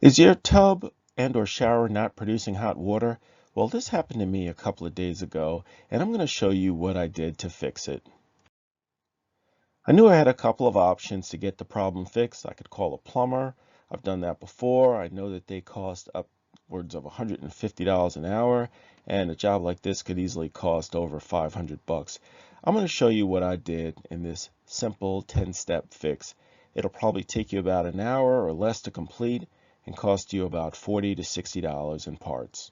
Is your tub and or shower not producing hot water? Well, this happened to me a couple of days ago, and I'm going to show you what I did to fix it. I knew I had a couple of options to get the problem fixed. I could call a plumber. I've done that before. I know that they cost upwards of $150 an hour, and a job like this could easily cost over 500 bucks. I'm going to show you what I did in this simple 10-step fix. It'll probably take you about an hour or less to complete and cost you about $40 to $60 in parts.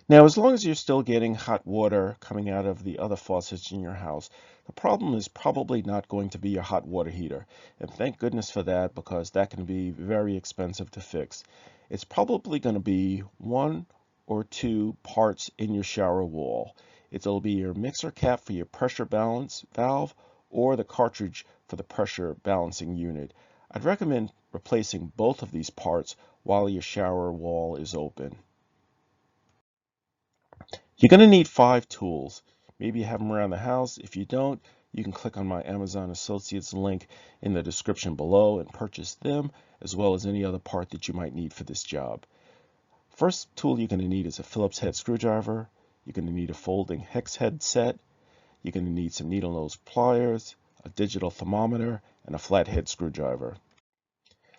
Now, as long as you're still getting hot water coming out of the other faucets in your house, the problem is probably not going to be your hot water heater. And thank goodness for that, because that can be very expensive to fix. It's probably going to be one or two parts in your shower wall. It'll be your mixer cap for your pressure balance valve or the cartridge for the pressure balancing unit. I'd recommend replacing both of these parts while your shower wall is open. You're going to need 5 tools. Maybe you have them around the house. If you don't, you can click on my Amazon Associates link in the description below and purchase them, as well as any other part that you might need for this job. First tool you're going to need is a Phillips head screwdriver. You're going to need a folding hex head set. You're going to need some needle nose pliers, a digital thermometer, and a flathead screwdriver.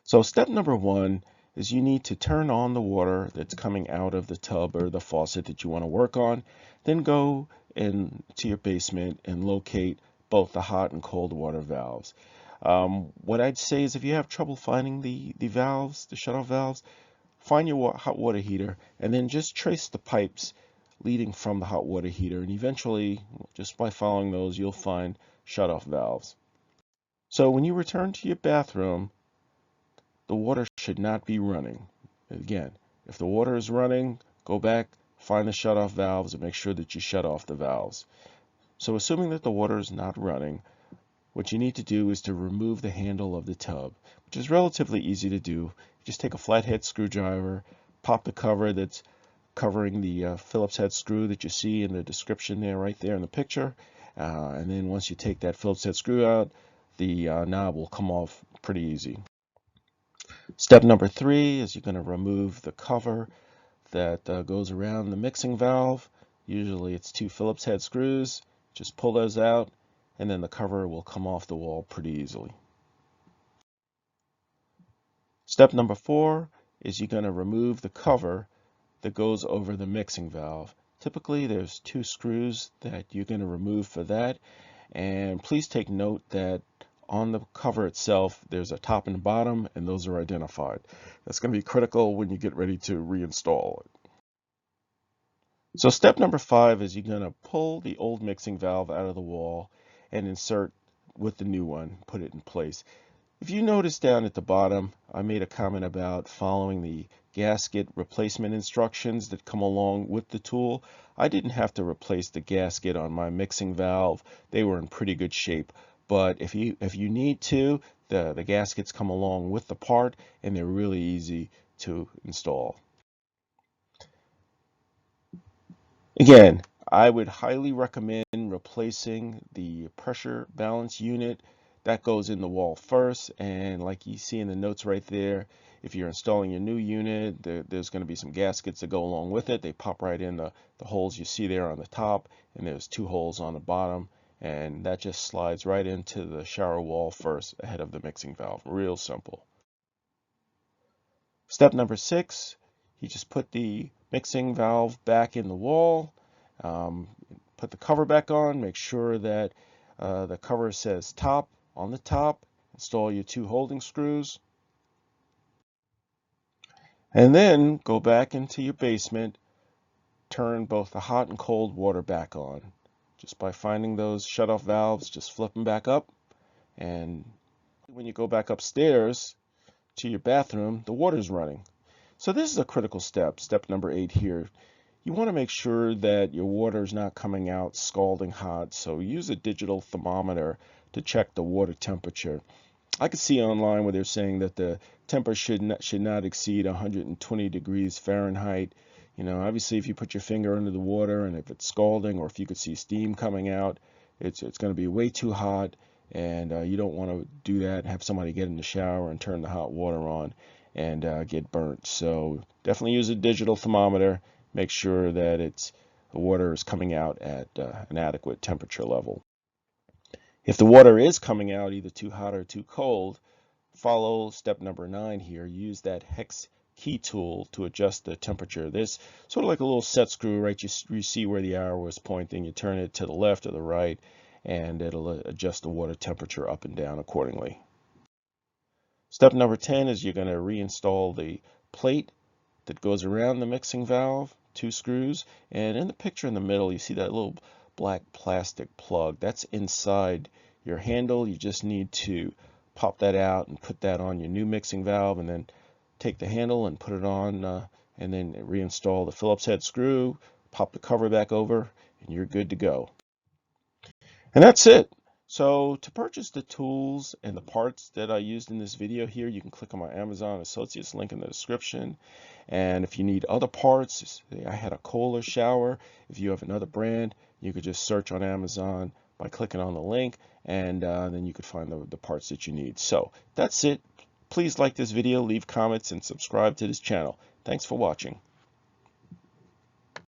So step number 1 is you need to turn on the water that's coming out of the tub or the faucet that you want to work on. Then go into your basement and locate both the hot and cold water valves. What I'd say is if you have trouble finding the valves, the shutoff valves, find your hot water heater and then just trace the pipes leading from the hot water heater, and eventually, just by following those, you'll find shutoff valves. So when you return to your bathroom, the water should not be running. Again, if the water is running, go back, find the shutoff valves, and make sure that you shut off the valves. So assuming that the water is not running, what you need to do is to remove the handle of the tub, which is relatively easy to do. Just take a flathead screwdriver, pop the cover that's covering the Phillips head screw that you see in the description there, right there in the picture. And then once you take that Phillips head screw out, the knob will come off pretty easy. Step number 3 is you're going to remove the cover that goes around the mixing valve. Usually it's 2 Phillips head screws. Just pull those out and then the cover will come off the wall pretty easily. Step number 4 is you're going to remove the cover that goes over the mixing valve. Typically there's 2 screws that you're going to remove for that, and please take note that on the cover itself there's a top and bottom, and those are identified. That's going to be critical when you get ready to reinstall it. So step number 5 is you're going to pull the old mixing valve out of the wall and insert with the new one, put it in place. If you notice down at the bottom, I made a comment about following the gasket replacement instructions that come along with the tool. I didn't have to replace the gasket on my mixing valve. They were in pretty good shape. But if you need to, the gaskets come along with the part, and they're really easy to install. Again, I would highly recommend replacing the pressure balance unit. That goes in the wall first, and like you see in the notes right there, if you're installing your new unit, there's going to be some gaskets that go along with it. They pop right in the holes you see there on the top, and there's 2 holes on the bottom, and that just slides right into the shower wall first ahead of the mixing valve. Real simple. Step number 6, you just put the mixing valve back in the wall, put the cover back on, make sure that the cover says top on the top, install your 2 holding screws, and then go back into your basement, turn both the hot and cold water back on. Just by finding those shutoff valves, just flip them back up, and when you go back upstairs to your bathroom, the water's running. So this is a critical step, step number 8 here. You want to make sure that your water is not coming out scalding hot, so use a digital thermometer to check the water temperature. I could see online where they're saying that the temperature should not exceed 120 degrees Fahrenheit. You know, obviously if you put your finger under the water and if it's scalding, or if you could see steam coming out, it's going to be way too hot, and you don't want to do that, have somebody get in the shower and turn the hot water on. and get burnt. So definitely use a digital thermometer. Make sure that the water is coming out at an adequate temperature level. If the water is coming out either too hot or too cold, follow step number 9 here. Use that hex key tool to adjust the temperature. There's sort of like a little set screw, right? You see where the arrow is pointing. You turn it to the left or the right, and it'll adjust the water temperature up and down accordingly. Step number 10 is you're going to reinstall the plate that goes around the mixing valve, 2 screws, and in the picture in the middle you see that little black plastic plug. That's inside your handle. You just need to pop that out and put that on your new mixing valve, and then take the handle and put it on, and then reinstall the Phillips head screw, pop the cover back over, and you're good to go. And that's it. So to purchase the tools and the parts that I used in this video here, you can click on my Amazon Associates link in the description. And if you need other parts, I had a Kohler shower. If you have another brand, you could just search on Amazon by clicking on the link, and then you could find the parts that you need. So that's it. Please like this video, leave comments, and subscribe to this channel. Thanks for watching.